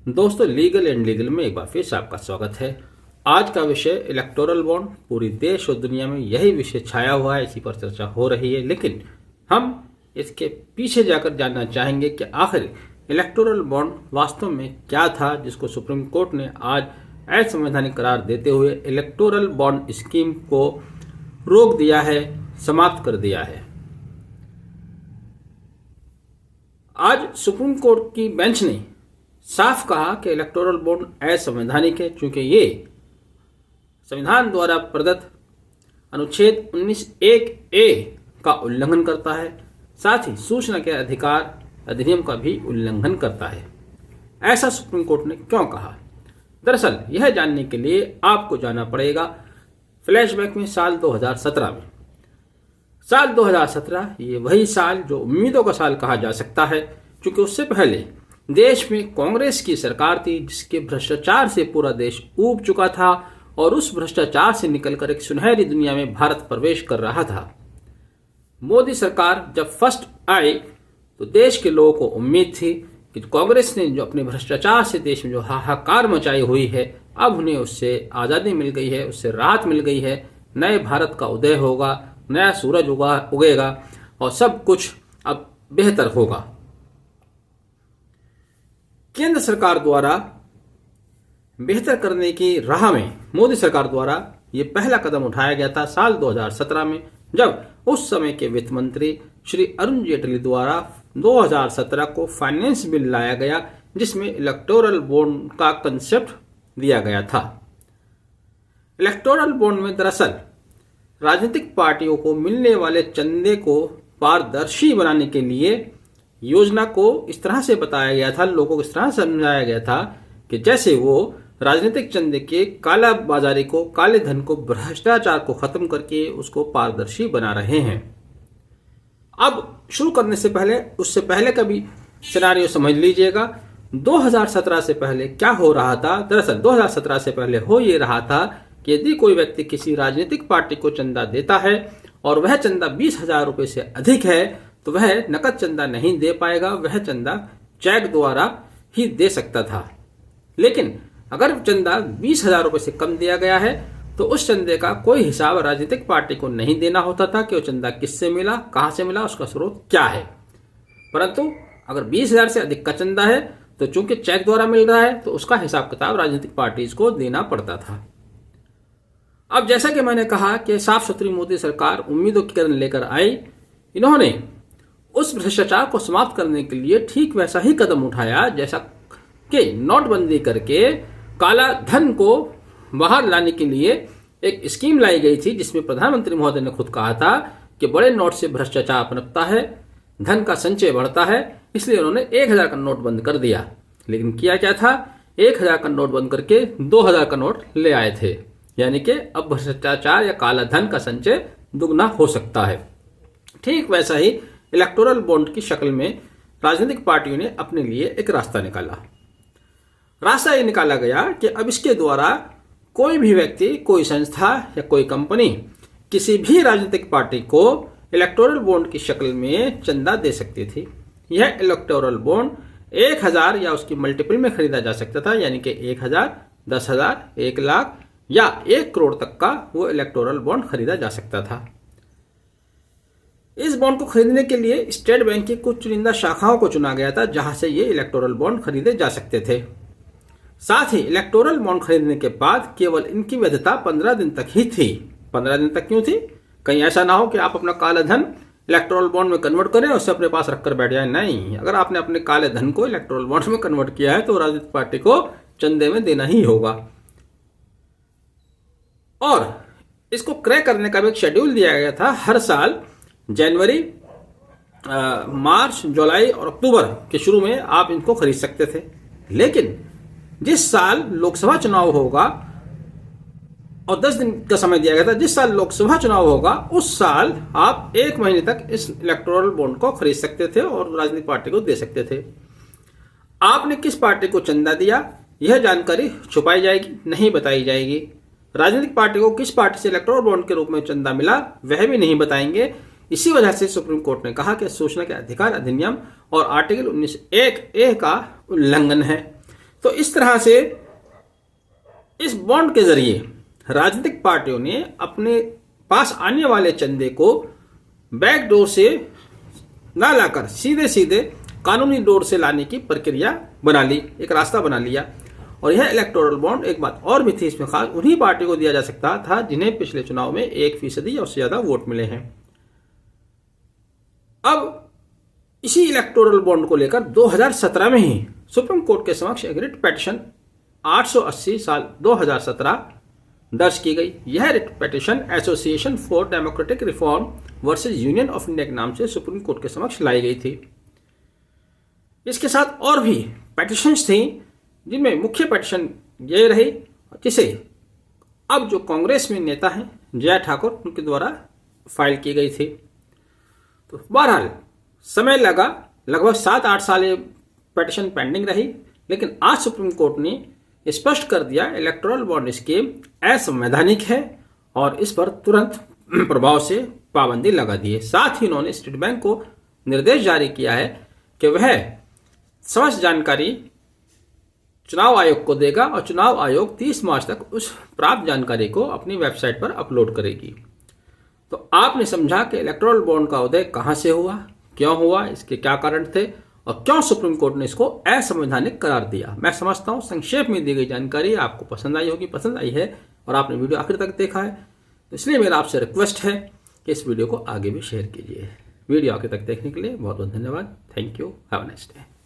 दोस्तों, legal and legal में एक बार फिर से आपका स्वागत है। आज का विषय इलेक्टोरल बॉन्ड। पूरी देश और दुनिया में यही विषय छाया हुआ है, इसी पर चर्चा हो रही है। लेकिन हम इसके पीछे जाकर जानना चाहेंगे कि आखिर इलेक्टोरल बॉन्ड वास्तव में क्या था, जिसको सुप्रीम कोर्ट ने आज असंवैधानिक करार देते हुए इलेक्टोरल बॉन्ड स्कीम को रोक दिया है, समाप्त कर दिया है। आज सुप्रीम कोर्ट की बेंच ने साफ कहा कि इलेक्टोरल बॉन्ड असंवैधानिक है, क्योंकि ये संविधान द्वारा प्रदत्त अनुच्छेद 19(1)(a) का उल्लंघन करता है, साथ ही सूचना के अधिकार अधिनियम का भी उल्लंघन करता है। ऐसा सुप्रीम कोर्ट ने क्यों कहा? दरअसल यह जानने के लिए आपको जाना पड़ेगा फ्लैशबैक में साल 2017 में। साल 2017 ये वही साल जो उम्मीदों का साल कहा जा सकता है, क्योंकि उससे पहले देश में कांग्रेस की सरकार थी, जिसके भ्रष्टाचार से पूरा देश ऊब चुका था और उस भ्रष्टाचार से निकलकर एक सुनहरी दुनिया में भारत प्रवेश कर रहा था। मोदी सरकार जब फर्स्ट आई तो देश के लोगों को उम्मीद थी कि कांग्रेस ने जो अपने भ्रष्टाचार से देश में जो हाहाकार मचाई हुई है, अब उन्हें उससे आज़ादी मिल गई है, उससे राहत मिल गई है। नए भारत का उदय होगा, नया सूरज उगेगा और सब कुछ अब बेहतर होगा। केंद्र सरकार द्वारा बेहतर करने की राह में मोदी सरकार द्वारा ये पहला कदम उठाया गया था साल 2017 में, जब उस समय के वित्त मंत्री श्री अरुण जेटली द्वारा 2017 को फाइनेंस बिल लाया गया, जिसमें इलेक्टोरल बॉन्ड का कंसेप्ट दिया गया था। इलेक्टोरल बॉन्ड में दरअसल राजनीतिक पार्टियों को मिलने वाले चंदे को पारदर्शी बनाने के लिए योजना को इस तरह से बताया गया था, लोगों को इस तरह से समझाया गया था कि जैसे वो राजनीतिक चंदे के काला बाजारी को, काले धन को, भ्रष्टाचार को खत्म करके उसको पारदर्शी बना रहे हैं। अब शुरू करने से पहले, उससे पहले का भी सिनारियो समझ लीजिएगा। 2017 से पहले क्या हो रहा था? दरअसल 2017 से पहले हो ये रहा था कि यदि कोई व्यक्ति किसी राजनीतिक पार्टी को चंदा देता है और वह चंदा 20,000 रुपये से अधिक है, तो वह नकद चंदा नहीं दे पाएगा, वह चंदा चेक द्वारा ही दे सकता था। लेकिन अगर चंदा 20,000 रुपये से कम दिया गया है तो उस चंदे का कोई हिसाब राजनीतिक पार्टी को नहीं देना होता था कि वो चंदा किससे मिला, कहाँ से मिला, उसका स्रोत क्या है। परंतु अगर 20,000 से अधिक का चंदा है तो चूंकि चेक द्वारा मिल रहा है तो उसका हिसाब किताब राजनीतिक पार्टीज को देना पड़ता था। अब जैसा कि मैंने कहा कि साफ सुथरी मोदी सरकार उम्मीदों की किरण लेकर आई, इन्होंने उस भ्रष्टाचार को समाप्त करने के लिए ठीक वैसा ही कदम उठाया जैसा कि नोटबंदी करके काला धन को बाहर लाने के लिए एक स्कीम लाई गई थी, जिसमें प्रधानमंत्री महोदय ने खुद कहा था कि बड़े नोट से भ्रष्टाचार पनपता है, धन का संचय बढ़ता है, इसलिए उन्होंने 1,000 का नोट बंद कर दिया। लेकिन किया क्या था? 1,000 का नोट बंद करके 2,000 का नोट ले आए थे, यानी कि अब भ्रष्टाचार या काला धन का संचय दुगना हो सकता है। ठीक वैसा ही इलेक्टोरल बॉन्ड की शक्ल में राजनीतिक पार्टियों ने अपने लिए एक रास्ता निकाला। रास्ता ये निकाला गया कि अब इसके द्वारा कोई भी व्यक्ति, कोई संस्था या कोई कंपनी किसी भी राजनीतिक पार्टी को इलेक्टोरल बॉन्ड की शक्ल में चंदा दे सकती थी। यह इलेक्टोरल बॉन्ड 1,000 या उसकी मल्टीपल में खरीदा जा सकता था, यानी कि 1,000, 10,000, 1 लाख या 1 करोड़ तक का वो इलेक्टोरल बॉन्ड खरीदा जा सकता था। इस बॉन्ड को खरीदने के लिए स्टेट बैंक की कुछ चुनिंदा शाखाओं को चुना गया था, जहां से ये इलेक्टोरल बॉन्ड खरीदे जा सकते थे। साथ ही इलेक्टोरल बॉन्ड खरीदने के बाद केवल इनकी वैधता 15 दिन तक ही थी। 15 दिन तक क्यों थी? कहीं ऐसा ना हो कि आप अपना काला धन इलेक्टोरल बॉन्ड में कन्वर्ट करें और उसे अपने पास रखकर बैठ जाए। नहीं, अगर आपने अपने काले धन को इलेक्टोरल बॉन्ड में कन्वर्ट किया है तो राजनीतिक पार्टी को चंदे में देना ही होगा। और इसको क्रय करने का भी एक शेड्यूल दिया गया था। हर साल जनवरी, मार्च, जुलाई और अक्टूबर के शुरू में आप इनको खरीद सकते थे। लेकिन जिस साल लोकसभा चुनाव होगा, और 10 दिन का समय दिया गया था, जिस साल लोकसभा चुनाव होगा उस साल आप 1 महीने तक इस इलेक्टोरल बॉन्ड को खरीद सकते थे और राजनीतिक पार्टी को दे सकते थे। आपने किस पार्टी को चंदा दिया, यह जानकारी छुपाई जाएगी, नहीं बताई जाएगी। राजनीतिक पार्टी को किस पार्टी से इलेक्टोरल बॉन्ड के रूप में चंदा मिला, वह भी नहीं बताएंगे। इसी वजह से सुप्रीम कोर्ट ने कहा कि सूचना के अधिकार अधिनियम और आर्टिकल 19(1)(a) का उल्लंघन है। तो इस तरह से इस बॉन्ड के जरिए राजनीतिक पार्टियों ने अपने पास आने वाले चंदे को बैकडोर से ना लाकर सीधे सीधे कानूनी डोर से लाने की प्रक्रिया बना ली, एक रास्ता बना लिया। और यह इलेक्टोरल बॉन्ड एक बात और भी थी इसमें खास, उन्हीं पार्टियों को दिया जा सकता था जिन्हें पिछले चुनाव में 1% या उससे ज्यादा वोट मिले हैं। अब इसी इलेक्टोरल बॉन्ड को लेकर 2017 में ही सुप्रीम कोर्ट के समक्ष एक रिट पिटीशन 880 साल 2017 दर्ज की गई। यह writ petition association for democratic reform versus union of India के नाम से सुप्रीम कोर्ट के समक्ष लाई गई थी। इसके साथ और भी पिटीशंस थी, जिनमें मुख्य पिटीशन ये रही जिसे अब जो कांग्रेस में नेता हैं जय ठाकुर, उनके द्वारा फाइल की गई थी। तो बहरहाल समय लगा, लगभग 7-8 साल ये पिटीशन पेंडिंग रही, लेकिन आज सुप्रीम कोर्ट ने स्पष्ट कर दिया इलेक्टोरल बॉन्ड स्कीम असंवैधानिक है और इस पर तुरंत प्रभाव से पाबंदी लगा दी है। साथ ही उन्होंने स्टेट बैंक को निर्देश जारी किया है कि वह समस्त जानकारी चुनाव आयोग को देगा और चुनाव आयोग 30 मार्च तक उस प्राप्त जानकारी को अपनी वेबसाइट पर अपलोड करेगी। तो आपने समझा कि इलेक्टोरल बॉन्ड का उदय कहां से हुआ, क्यों हुआ, इसके क्या कारण थे और क्यों सुप्रीम कोर्ट ने इसको असंवैधानिक करार दिया। मैं समझता हूं संक्षेप में दी गई जानकारी आपको पसंद आई होगी, पसंद आई है और आपने वीडियो आखिर तक देखा है, तो इसलिए मेरा आपसे रिक्वेस्ट है कि इस वीडियो को आगे भी शेयर कीजिए। वीडियो आगे तक देखने के लिए बहुत बहुत धन्यवाद। Thank you. Have a nice day.